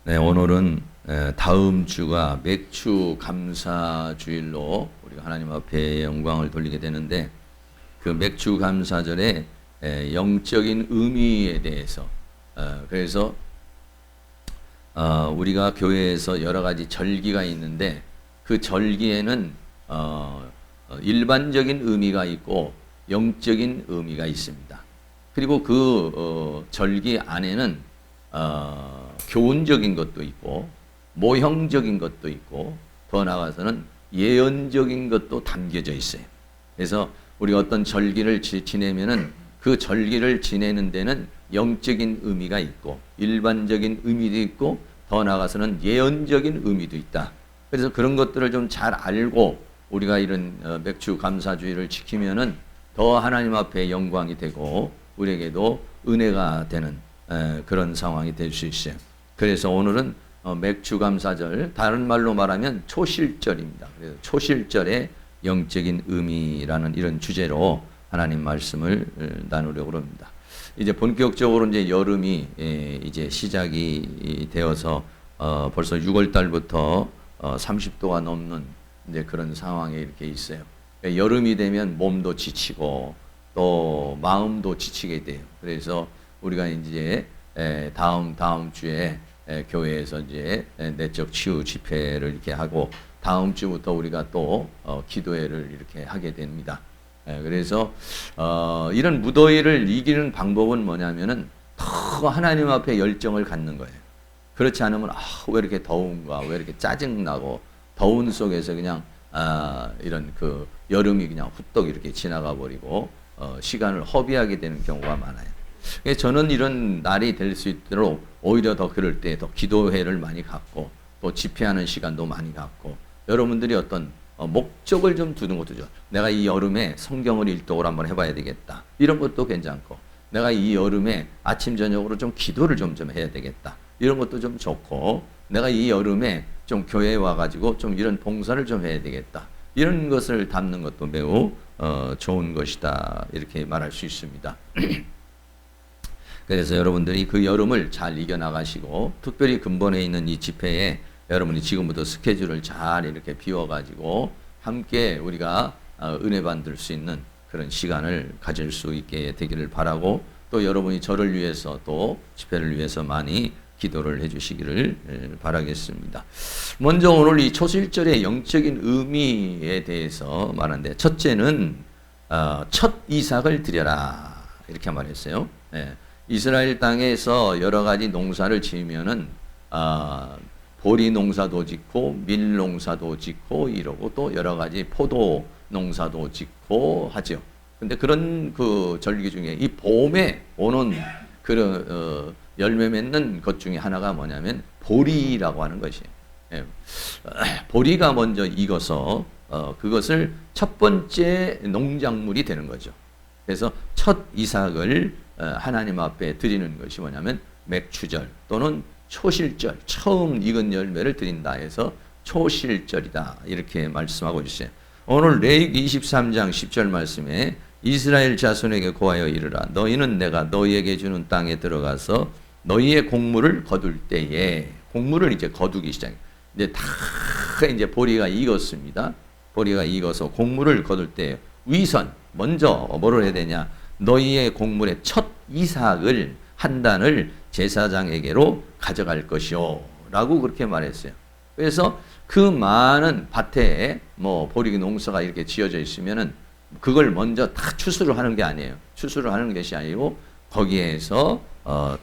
네, 오늘은 다음 주가 맥주 감사 주일로 우리가 하나님 앞에 영광을 돌리게 되는데, 그 맥주 감사절의 영적인 의미에 대해서 그래서 우리가 교회에서 여러 가지 절기가 있는데, 그 절기에는 일반적인 의미가 있고 영적인 의미가 있습니다. 그리고 그 절기 안에는 교훈적인 것도 있고 모형적인 것도 있고 더 나아가서는 예언적인 것도 담겨져 있어요. 그래서 우리가 어떤 절기를 지내면은 그 절기를 지내는 데는 영적인 의미가 있고 일반적인 의미도 있고 더 나아가서는 예언적인 의미도 있다. 그래서 그런 것들을 좀 잘 알고 우리가 이런 맥주 감사주의를 지키면은 더 하나님 앞에 영광이 되고 우리에게도 은혜가 되는 그런 상황이 될 수 있어요. 그래서 오늘은 맥주 감사절, 다른 말로 말하면 초실절입니다. 그래서 초실절의 영적인 의미라는 이런 주제로 하나님 말씀을 나누려고 합니다. 이제 본격적으로 이제 여름이 이제 시작이 되어서 벌써 6월 달부터 30도가 넘는 이제 그런 상황에 이렇게 있어요. 여름이 되면 몸도 지치고 또 마음도 지치게 돼요. 그래서 우리가 이제 다음 주에 교회에서 이제 내적 치유 집회를 이렇게 하고 다음 주부터 우리가 또 기도회를 이렇게 하게 됩니다. 그래서 이런 무더위를 이기는 방법은 뭐냐면은 더 하나님 앞에 열정을 갖는 거예요. 그렇지 않으면 왜 이렇게 더운가, 왜 이렇게 짜증나고 더운 속에서 그냥 이런 그 여름이 그냥 후떡 이렇게 지나가 버리고 시간을 허비하게 되는 경우가 많아요. 저는 이런 날이 될 수 있도록 오히려 더 그럴 때 더 기도회를 많이 갖고 또 집회하는 시간도 많이 갖고 여러분들이 어떤 목적을 좀 두는 것도 좋아요. 내가 이 여름에 성경을 일독을 한번 해봐야 되겠다. 이런 것도 괜찮고, 내가 이 여름에 아침 저녁으로 좀 기도를 좀 해야 되겠다. 이런 것도 좀 좋고, 내가 이 여름에 좀 교회에 와가지고 좀 이런 봉사를 좀 해야 되겠다. 이런 것을 담는 것도 매우 좋은 것이다. 이렇게 말할 수 있습니다. 그래서 여러분들이 그 여름을 잘 이겨나가시고, 특별히 근본에 있는 이 집회에 여러분이 지금부터 스케줄을 잘 이렇게 비워가지고 함께 우리가 은혜 받을 수 있는 그런 시간을 가질 수 있게 되기를 바라고, 또 여러분이 저를 위해서 또 집회를 위해서 많이 기도를 해주시기를 바라겠습니다. 먼저 오늘 이 초실절의 영적인 의미에 대해서 말하는데, 첫째는 첫 이삭을 드려라 이렇게 말했어요. 이스라엘 땅에서 여러 가지 농사를 지으면은 보리 농사도 짓고 밀 농사도 짓고 이러고 또 여러 가지 포도 농사도 짓고 하죠. 근데 그런 그 절기 중에 이 봄에 오는 그런 열매 맺는 것 중에 하나가 뭐냐면 보리라고 하는 것이에요. 보리가 먼저 익어서 그것을 첫 번째 농작물이 되는 거죠. 그래서 첫 이삭을 하나님 앞에 드리는 것이 뭐냐면 맥추절 또는 초실절, 처음 익은 열매를 드린다 해서 초실절이다 이렇게 말씀하고 있어요. 오늘 레위기 23장 10절 말씀에 이스라엘 자손에게 고하여 이르라, 너희는 내가 너희에게 주는 땅에 들어가서 너희의 곡물을 거둘 때에, 곡물을 이제 거두기 시작해요. 이제 다 이제 보리가 익었습니다. 보리가 익어서 곡물을 거둘 때 위선, 먼저 뭐를 해야 되냐, 너희의 곡물의 첫 이삭을 한 단을 제사장에게로 가져갈 것이요 라고 그렇게 말했어요. 그래서 그 많은 밭에 뭐 보리 농사가 이렇게 지어져 있으면은 그걸 먼저 다 추수를 하는 게 아니에요. 추수를 하는 것이 아니고 거기에서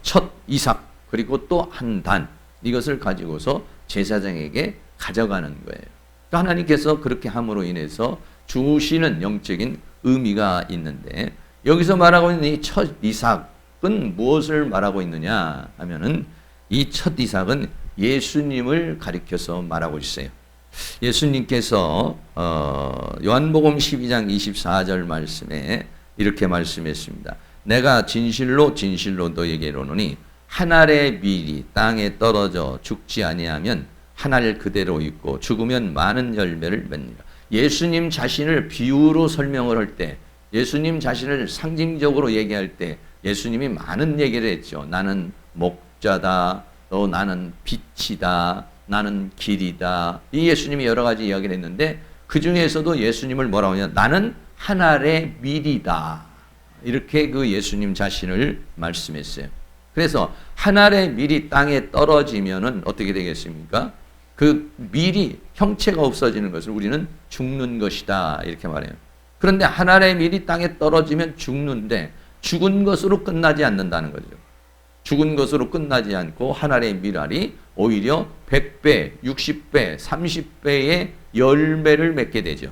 첫 이삭 그리고 또 한 단, 이것을 가지고서 제사장에게 가져가는 거예요. 그러니까 하나님께서 그렇게 함으로 인해서 주시는 영적인 의미가 있는데, 여기서 말하고 있는 이 첫 이삭은 무엇을 말하고 있느냐 하면은, 이 첫 이삭은 예수님을 가리켜서 말하고 있어요. 예수님께서 요한복음 12장 24절 말씀에 이렇게 말씀했습니다. 내가 진실로 진실로 너에게 이르노니 한 알의 밀이 땅에 떨어져 죽지 아니하면 한 알 그대로 있고 죽으면 많은 열매를 맺느니라. 예수님 자신을 비유로 설명을 할 때, 예수님 자신을 상징적으로 얘기할 때 예수님이 많은 얘기를 했죠. 나는 목자다, 또 나는 빛이다, 나는 길이다. 이 예수님이 여러 가지 이야기를 했는데 그 중에서도 예수님을 뭐라고 하냐? 나는 한 알의 밀이다. 이렇게 그 예수님 자신을 말씀했어요. 그래서 한 알의 밀이 땅에 떨어지면은 어떻게 되겠습니까? 그 밀이 형체가 없어지는 것을 우리는 죽는 것이다 이렇게 말해요. 그런데 한 알의 밀이 땅에 떨어지면 죽는데 죽은 것으로 끝나지 않는다는 거죠. 죽은 것으로 끝나지 않고 한 알의 밀알이 오히려 100배, 60배, 30배의 열매를 맺게 되죠.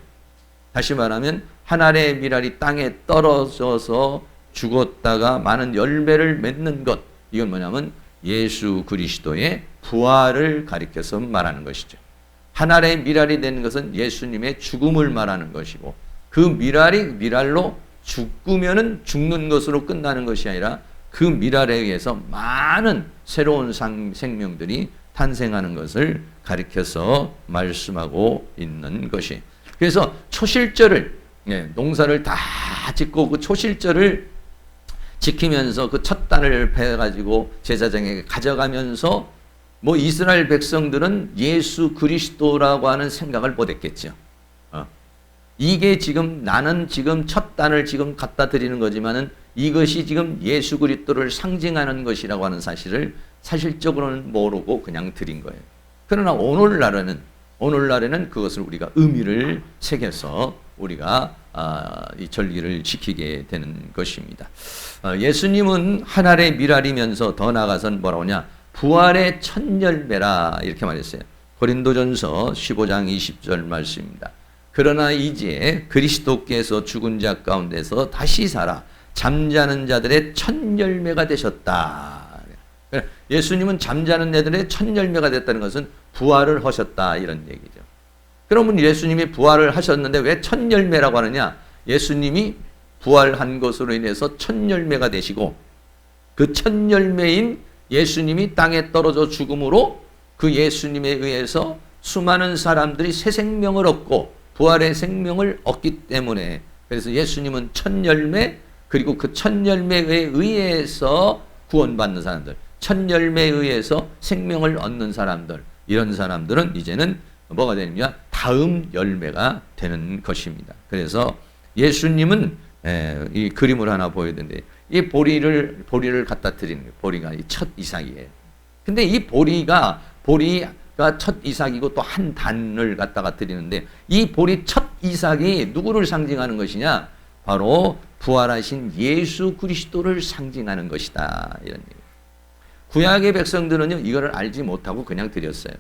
다시 말하면 한 알의 밀알이 땅에 떨어져서 죽었다가 많은 열매를 맺는 것, 이건 뭐냐면 예수 그리스도의 부활을 가리켜서 말하는 것이죠. 한 알의 밀알이 되는 것은 예수님의 죽음을 말하는 것이고 그 밀알로 죽으면은 죽는 것으로 끝나는 것이 아니라 그 밀알에 의해서 많은 새로운 생명들이 탄생하는 것을 가리켜서 말씀하고 있는 것이. 그래서 초실절을 농사를 다 짓고 그 초실절을 지키면서 그 첫 단을 베가지고 제사장에게 가져가면서 뭐 이스라엘 백성들은 예수 그리스도라고 하는 생각을 못했겠죠. 이게 지금 나는 지금 첫 단을 지금 갖다 드리는 거지만은 이것이 지금 예수 그리스도를 상징하는 것이라고 하는 사실을 사실적으로는 모르고 그냥 드린 거예요. 그러나 오늘날에는 그것을 우리가 의미를 새겨서 우리가 이 절기를 지키게 되는 것입니다. 예수님은 한 알의 밀알이면서 더 나아가서는 뭐라고 하냐? 부활의 첫 열매라 이렇게 말했어요. 고린도전서 15장 20절 말씀입니다. 그러나 이제 그리스도께서 죽은 자 가운데서 다시 살아 잠자는 자들의 첫 열매가 되셨다. 예수님은 잠자는 자들의 첫 열매가 됐다는 것은 부활을 하셨다 이런 얘기죠. 그러면 예수님이 부활을 하셨는데 왜 첫 열매라고 하느냐? 예수님이 부활한 것으로 인해서 첫 열매가 되시고 그 첫 열매인 예수님이 땅에 떨어져 죽음으로 그 예수님에 의해서 수많은 사람들이 새 생명을 얻고 부활의 생명을 얻기 때문에 그래서 예수님은 첫 열매 그리고 그 첫 열매에 의해서 구원받는 사람들, 첫 열매에 의해서 생명을 얻는 사람들, 이런 사람들은 이제는 뭐가 되느냐? 다음 열매가 되는 것입니다. 그래서 예수님은 이 그림을 하나 보여드는데 이 보리를 갖다 드리는 거예요. 보리가 첫 이삭이에요. 근데 이 보리가 첫 이삭이고 또 한 단을 갖다가 드리는데 이 보리 첫 이삭이 누구를 상징하는 것이냐? 바로 부활하신 예수 그리스도를 상징하는 것이다. 이런 얘기예요. 구약의 백성들은요 이거를 알지 못하고 그냥 드렸어요.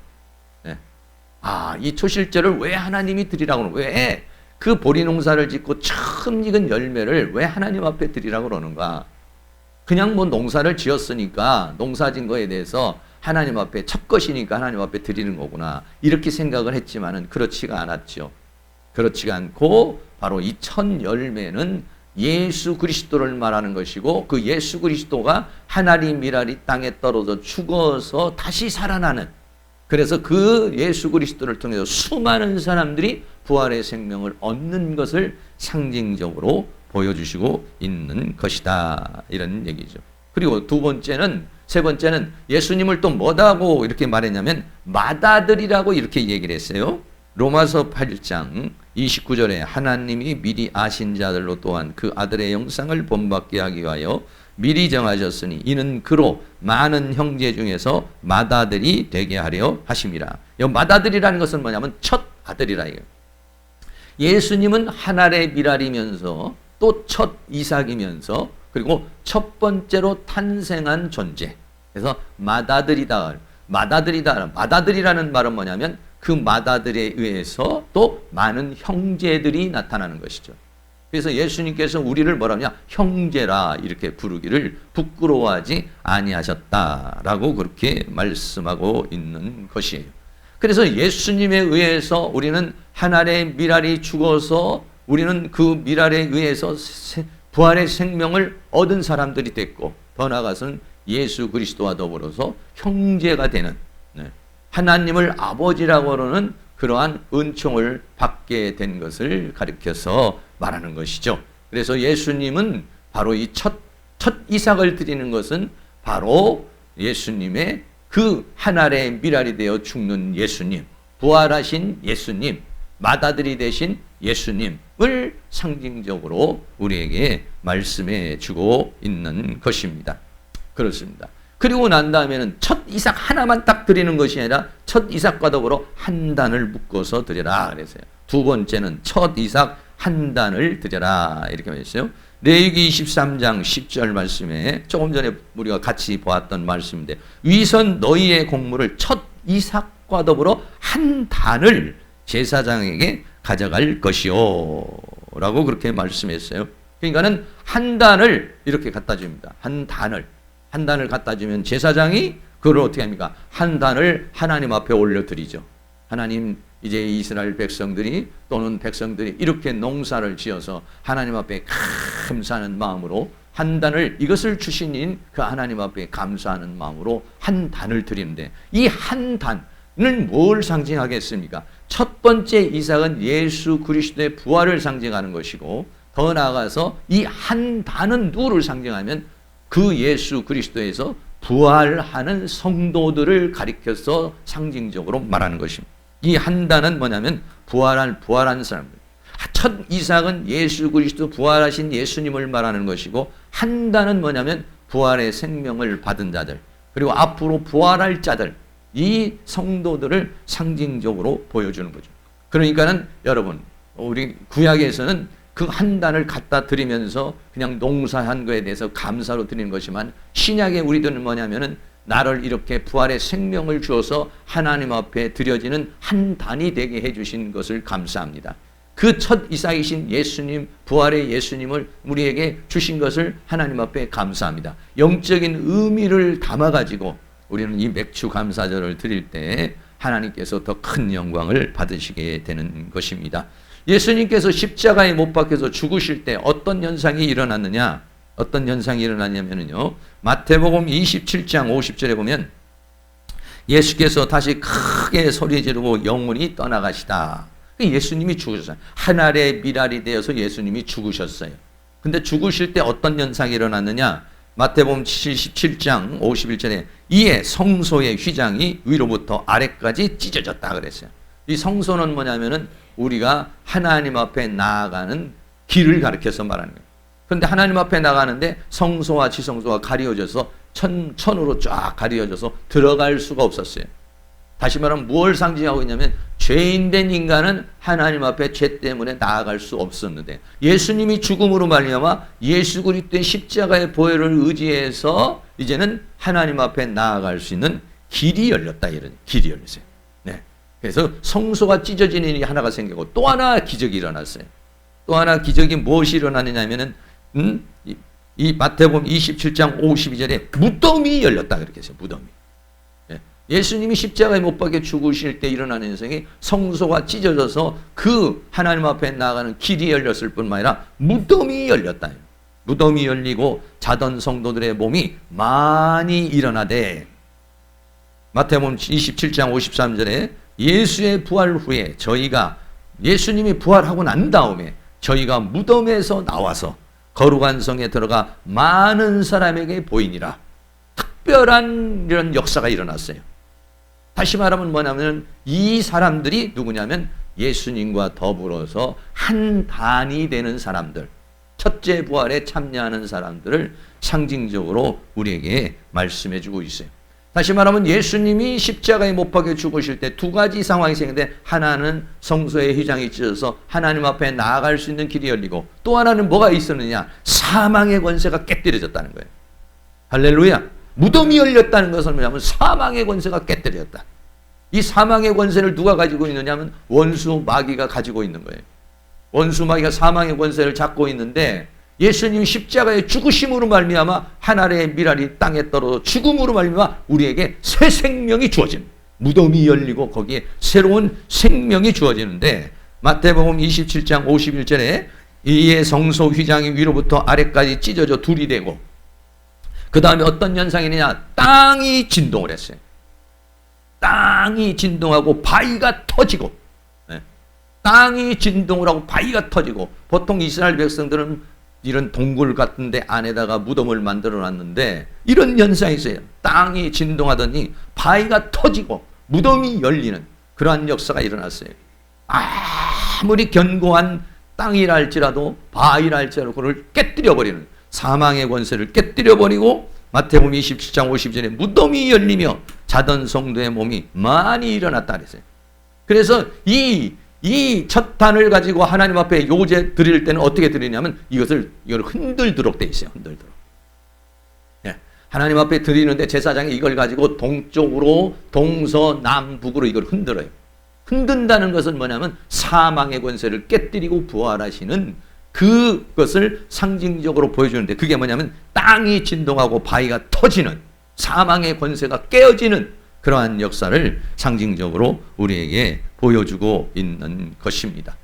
이 초실절을 왜 하나님이 드리라고 그러는 거예요? 왜 그 보리 농사를 짓고 처음 익은 열매를 왜 하나님 앞에 드리라고 그러는가? 그냥 뭐 농사를 지었으니까 농사 진 거에 대해서 하나님 앞에 첫 것이니까 하나님 앞에 드리는 거구나 이렇게 생각을 했지만은 그렇지가 않았죠. 그렇지가 않고 바로 이 첫 열매는 예수 그리스도를 말하는 것이고 그 예수 그리스도가 한 알이 밀알이 땅에 떨어져 죽어서 다시 살아나는 그래서 그 예수 그리스도를 통해서 수많은 사람들이 부활의 생명을 얻는 것을 상징적으로 보여주시고 있는 것이다 이런 얘기죠. 그리고 세 번째는 예수님을 또 뭐다고 이렇게 말했냐면 맏아들이라고 이렇게 얘기를 했어요. 로마서 8장 29절에 하나님이 미리 아신 자들로 또한 그 아들의 영상을 본받게 하기 위하여 미리 정하셨으니 이는 그로 많은 형제 중에서 맏아들이 되게 하려 하심이라. 이 맏아들이라는 것은 뭐냐면 첫 아들이라 이거예요. 예수님은 한 알의 밀알이면서 또 첫 이삭이면서 그리고 첫 번째로 탄생한 존재. 그래서 맏아들이다. 맏아들이라는 말은 뭐냐면 그 맏아들에 의해서 또 많은 형제들이 나타나는 것이죠. 그래서 예수님께서 우리를 뭐라냐? 형제라 이렇게 부르기를 부끄러워하지 아니하셨다라고 그렇게 말씀하고 있는 것이에요. 그래서 예수님에 의해서 우리는 한 알의 밀알이 죽어서 우리는 그 밀알에 의해서 부활의 생명을 얻은 사람들이 됐고 더 나아가서는 예수 그리스도와 더불어서 형제가 되는 하나님을 아버지라고 하는 그러한 은총을 받게 된 것을 가리켜서 말하는 것이죠. 그래서 예수님은 바로 이 첫 이삭을 드리는 것은 바로 예수님의 그 한 알의 밀알이 되어 죽는 예수님, 부활하신 예수님, 맏아들이 되신 예수님을 상징적으로 우리에게 말씀해 주고 있는 것입니다. 그렇습니다. 그리고 난 다음에는 첫 이삭 하나만 딱 드리는 것이 아니라 첫 이삭과 더불어 한 단을 묶어서 드려라 그랬어요. 두 번째는 첫 이삭 한 단을 드려라 이렇게 말했어요. 레위기 23장 10절 말씀에 조금 전에 우리가 같이 보았던 말씀인데, 위선 너희의 곡물을 첫 이삭과 더불어 한 단을 제사장에게 가져갈 것이요 라고 그렇게 말씀했어요. 그러니까는 한 단을 이렇게 갖다 줍니다. 한 단을 갖다 주면 제사장이 그걸 어떻게 합니까? 한 단을 하나님 앞에 올려드리죠. 하나님, 이제 이스라엘 백성들이 또는 백성들이 이렇게 농사를 지어서 하나님 앞에 감사하는 마음으로 한 단을, 이것을 주신 그 하나님 앞에 감사하는 마음으로 한 단을 드리는데, 이 한 단은 뭘 상징하겠습니까? 첫 번째 이삭은 예수 그리스도의 부활을 상징하는 것이고, 더 나아가서 이 한 단은 누구를 상징하면 그 예수 그리스도에서 부활하는 성도들을 가리켜서 상징적으로 말하는 것입니다. 이 한 단은 뭐냐면 부활한 사람들. 첫 이삭은 예수 그리스도 부활하신 예수님을 말하는 것이고, 한 단은 뭐냐면 부활의 생명을 받은 자들, 그리고 앞으로 부활할 자들, 이 성도들을 상징적으로 보여주는 거죠. 그러니까는 여러분, 우리 구약에서는 그 한 단을 갖다 드리면서 그냥 농사한 거에 대해서 감사로 드리는 것이지만, 신약의 우리들은 뭐냐면은 나를 이렇게 부활의 생명을 주어서 하나님 앞에 드려지는 한 단이 되게 해주신 것을 감사합니다. 그 첫 이삭이신 예수님, 부활의 예수님을 우리에게 주신 것을 하나님 앞에 감사합니다. 영적인 의미를 담아가지고 우리는 이 맥주 감사절을 드릴 때 하나님께서 더 큰 영광을 받으시게 되는 것입니다. 예수님께서 십자가에 못 박혀서 죽으실 때 어떤 현상이 일어났느냐? 어떤 현상이 일어났냐면요, 마태복음 27장 50절에 보면 예수께서 다시 크게 소리 지르고 영원히 떠나가시다. 예수님이 죽으셨어요. 한 알의 밀알이 되어서 예수님이 죽으셨어요. 근데 죽으실 때 어떤 현상이 일어났느냐? 마태복음 77장 51절에 이에 성소의 휘장이 위로부터 아래까지 찢어졌다 그랬어요. 이 성소는 뭐냐면은 우리가 하나님 앞에 나아가는 길을 가리켜서 말하는 거예요. 그런데 하나님 앞에 나가는데 성소와 지성소가 가려져서 천으로 쫙 가려져서 들어갈 수가 없었어요. 다시 말하면 무엇을 상징하고 있냐면, 죄인된 인간은 하나님 앞에 죄 때문에 나아갈 수 없었는데, 예수님이 죽음으로 말미암아 예수 그리스도의 십자가의 보혈을 의지해서 이제는 하나님 앞에 나아갈 수 있는 길이 열렸다, 이런 길이 열렸어요. 네. 그래서 성소가 찢어지는 일이 하나가 생기고, 또 하나 기적이 일어났어요. 또 하나 기적이 무엇이 일어나느냐 하면은 이 마태복음 27장 52절에 무덤이 열렸다 그렇게 했어요. 무덤이. 예수님이 십자가에 못 박혀 죽으실 때 일어나는 현상이 성소가 찢어져서 그 하나님 앞에 나아가는 길이 열렸을 뿐만 아니라 무덤이 열렸다. 무덤이 열리고 자던 성도들의 몸이 많이 일어나되, 마태복음 27장 53절에 예수의 부활 후에 저희가, 예수님이 부활하고 난 다음에 저희가 무덤에서 나와서 거룩한 성에 들어가 많은 사람에게 보이니라. 특별한 이런 역사가 일어났어요. 다시 말하면 뭐냐면 이 사람들이 누구냐면 예수님과 더불어서 한 단이 되는 사람들, 첫째 부활에 참여하는 사람들을 상징적으로 우리에게 말씀해 주고 있어요. 다시 말하면 예수님이 십자가에 못 박혀 죽으실 때 두 가지 상황이 생기는데, 하나는 성소의 휘장이 찢어서 하나님 앞에 나아갈 수 있는 길이 열리고, 또 하나는 뭐가 있었느냐? 사망의 권세가 깨뜨려졌다는 거예요. 할렐루야. 무덤이 열렸다는 것은 뭐냐면 사망의 권세가 깨뜨려졌다. 이 사망의 권세를 누가 가지고 있느냐면 원수 마귀가 가지고 있는 거예요. 원수 마귀가 사망의 권세를 잡고 있는데, 예수님 십자가의 죽으심으로 말미암아 한 알의 밀알이 땅에 떨어져 죽음으로 말미암아 우리에게 새 생명이 주어진, 무덤이 열리고 거기에 새로운 생명이 주어지는데, 마태복음 27장 51절에 이에 성소 휘장이 위로부터 아래까지 찢어져 둘이 되고, 그 다음에 어떤 현상이냐? 땅이 진동을 했어요. 땅이 진동하고 바위가 터지고, 땅이 진동을 하고 바위가 터지고, 보통 이스라엘 백성들은 이런 동굴 같은 데 안에다가 무덤을 만들어 놨는데 이런 현상이 있어요. 땅이 진동하더니 바위가 터지고 무덤이 열리는 그러한 역사가 일어났어요. 아무리 견고한 땅이라 할지라도 바위라 할지라도 그걸 깨뜨려버리는 사망의 권세를 깨뜨려버리고 마태복음 27장 50절에 무덤이 열리며 자던 성도의 몸이 많이 일어났다 그랬어요. 그래서 이 첫 단을 가지고 하나님 앞에 요제 드릴 때는 어떻게 드리냐면 이걸 흔들도록 돼 있어요. 흔들도록. 예. 하나님 앞에 드리는데 제사장이 이걸 가지고 동쪽으로 동서남북으로 이걸 흔들어요. 흔든다는 것은 뭐냐면 사망의 권세를 깨뜨리고 부활하시는 그것을 상징적으로 보여주는데 그게 뭐냐면 땅이 진동하고 바위가 터지는 사망의 권세가 깨어지는 그러한 역사를 상징적으로 우리에게 보여주고 있는 것입니다.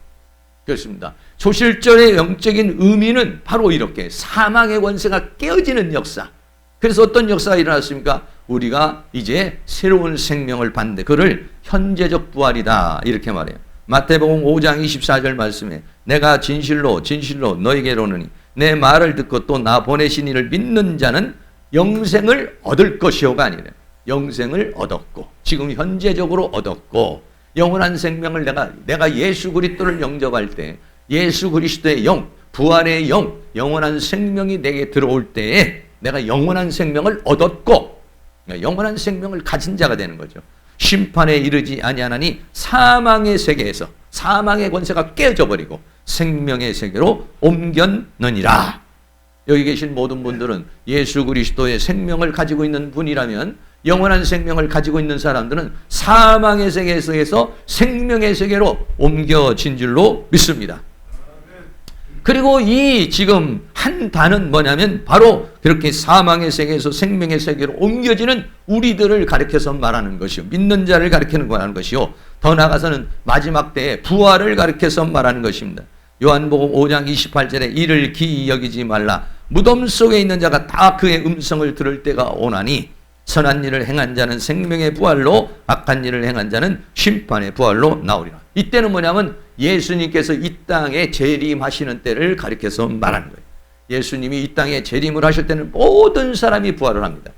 그렇습니다. 초실절의 영적인 의미는 바로 이렇게 사망의 권세가 깨어지는 역사. 그래서 어떤 역사가 일어났습니까? 우리가 이제 새로운 생명을 받는데 그를 현재적 부활이다 이렇게 말해요. 마태복음 5장 24절 말씀에 내가 진실로 너에게 이르노니 내 말을 듣고 또 나 보내신 이를 믿는 자는 영생을 얻을 것이오가 아니래. 영생을 얻었고 지금 현재적으로 얻었고 영원한 생명을 내가 예수 그리스도를 영접할 때 예수 그리스도의 영, 부활의 영, 영원한 생명이 내게 들어올 때에 내가 영원한 생명을 얻었고 영원한 생명을 가진 자가 되는 거죠. 심판에 이르지 아니하나니 사망의 세계에서 사망의 권세가 깨져 버리고 생명의 세계로 옮겼느니라. 여기 계신 모든 분들은 예수 그리스도의 생명을 가지고 있는 분이라면 영원한 생명을 가지고 있는 사람들은 사망의 세계에서 생명의 세계로 옮겨진 줄로 믿습니다. 그리고 이 지금 한 단은 뭐냐면 바로 그렇게 사망의 세계에서 생명의 세계로 옮겨지는 우리들을 가리켜서 말하는 것이요. 믿는 자를 가리키는 말하는 것이요. 더 나아가서는 마지막 때에 부활을 가리켜서 말하는 것입니다. 요한복음 5장 28절에 이를 기이 여기지 말라. 무덤 속에 있는 자가 다 그의 음성을 들을 때가 오나니 선한 일을 행한 자는 생명의 부활로 악한 일을 행한 자는 심판의 부활로 나오리라. 이때는 뭐냐면 예수님께서 이 땅에 재림하시는 때를 가리켜서 말하는 거예요. 예수님이 이 땅에 재림을 하실 때는 모든 사람이 부활을 합니다.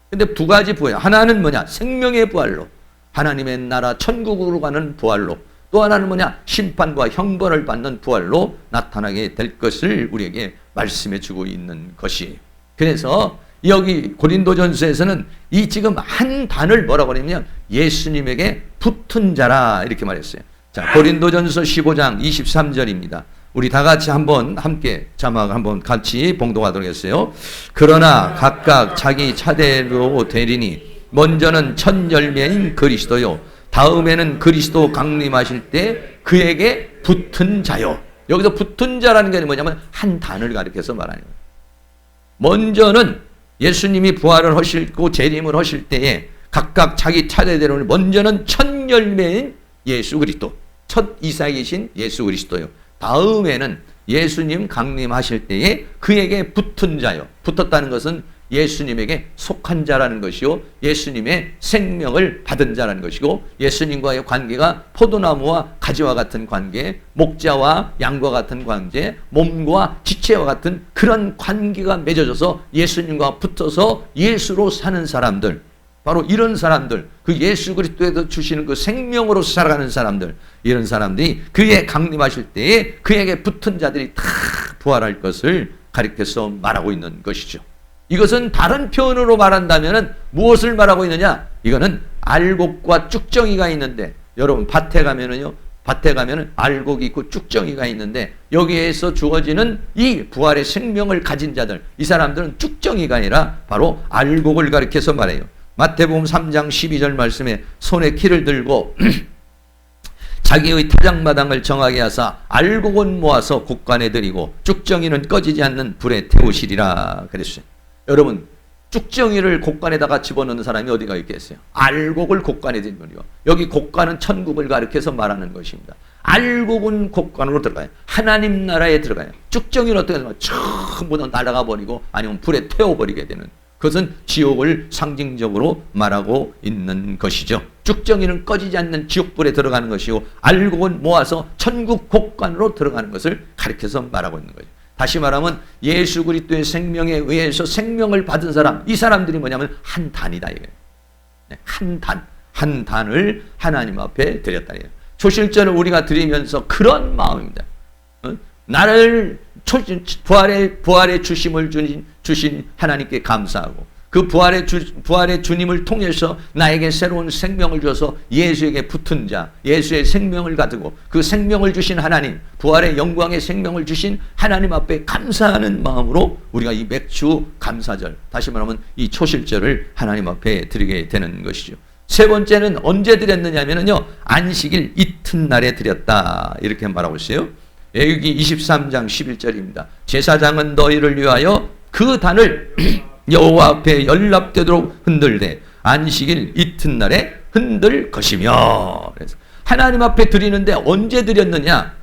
근데 두 가지 부활. 하나는 뭐냐? 생명의 부활로. 하나님의 나라 천국으로 가는 부활로. 또 하나는 뭐냐? 심판과 형벌을 받는 부활로 나타나게 될 것을 우리에게 말씀해 주고 있는 것이에요. 그래서 여기 고린도전서에서는 이 지금 한 단을 뭐라고 그러냐면 예수님에게 붙은 자라 이렇게 말했어요. 자, 고린도전서 15장 23절입니다. 우리 다 같이 함께 자막 한번 같이 봉독하도록 했어요. 그러나 각각 자기 차례로 되리니 먼저는 첫 열매인 그리스도요 다음에는 그리스도 강림하실 때 그에게 붙은 자요. 여기서 붙은 자라는 게 뭐냐면 한 단을 가리켜서 말하는 거예요. 먼저는 예수님이 부활을 하시고 재림을 하실 때에 각각 자기 차례대로 먼저는 첫 열매인 예수 그리스도, 첫 이삭이신 예수 그리스도요. 다음에는 예수님 강림하실 때에 그에게 붙은 자요. 붙었다는 것은 예수님에게 속한 자라는 것이요. 예수님의 생명을 받은 자라는 것이고 예수님과의 관계가 포도나무와 가지와 같은 관계, 목자와 양과 같은 관계, 몸과 지체와 같은 그런 관계가 맺어져서 예수님과 붙어서 예수로 사는 사람들, 바로 이런 사람들, 그 예수 그리스도에서 주시는 그 생명으로 살아가는 사람들, 이런 사람들이 그의 강림하실 때에 그에게 붙은 자들이 다 부활할 것을 가리켜서 말하고 있는 것이죠. 이것은 다른 표현으로 말한다면 무엇을 말하고 있느냐? 이거는 알곡과 쭉정이가 있는데 여러분 밭에 가면은 알곡이 있고 쭉정이가 있는데 여기에서 주어지는 이 부활의 생명을 가진 자들, 이 사람들은 쭉정이가 아니라 바로 알곡을 가리켜서 말해요. 마태복음 3장 12절 말씀에 손에 키를 들고 자기의 타작마당을 정하게 하사 알곡은 모아서 곡간에 들이고 쭉정이는 꺼지지 않는 불에 태우시리라 그랬어요. 여러분 쭉정이를 곡간에다가 집어넣는 사람이 어디가 있겠어요? 알곡을 곡간에 집어넣어요. 여기 곡간은 천국을 가리켜서 말하는 것입니다. 알곡은 곡간으로 들어가요. 하나님 나라에 들어가요. 쭉정이는 어떻게 되면 전부 다 날아가 버리고 아니면 불에 태워버리게 되는, 그것은 지옥을 상징적으로 말하고 있는 것이죠. 쭉정이는 꺼지지 않는 지옥불에 들어가는 것이고 알곡은 모아서 천국 곡간으로 들어가는 것을 가리켜서 말하고 있는 거죠. 다시 말하면 예수 그리스도의 생명에 의해서 생명을 받은 사람, 이 사람들이 뭐냐면 한 단이다 이거예요. 한 단을 하나님 앞에 드렸다 이거예요. 초실절을 우리가 드리면서 그런 마음입니다. 나를 부활의 주심을 주신 하나님께 감사하고, 그 부활의 주님을 통해서 나에게 새로운 생명을 줘서 예수에게 붙은 자, 예수의 생명을 가지고 그 생명을 주신 하나님, 부활의 영광의 생명을 주신 하나님 앞에 감사하는 마음으로 우리가 이 맥주 감사절, 다시 말하면 이 초실절을 하나님 앞에 드리게 되는 것이죠. 세 번째는 언제 드렸느냐면요, 안식일 이튿날에 드렸다 이렇게 말하고 있어요. 여기 23장 11절입니다. 제사장은 너희를 위하여 그 단을 여호와 앞에 연락되도록 흔들되 안식일 이튿날에 흔들 것이며. 그래서 하나님 앞에 드리는데 언제 드렸느냐?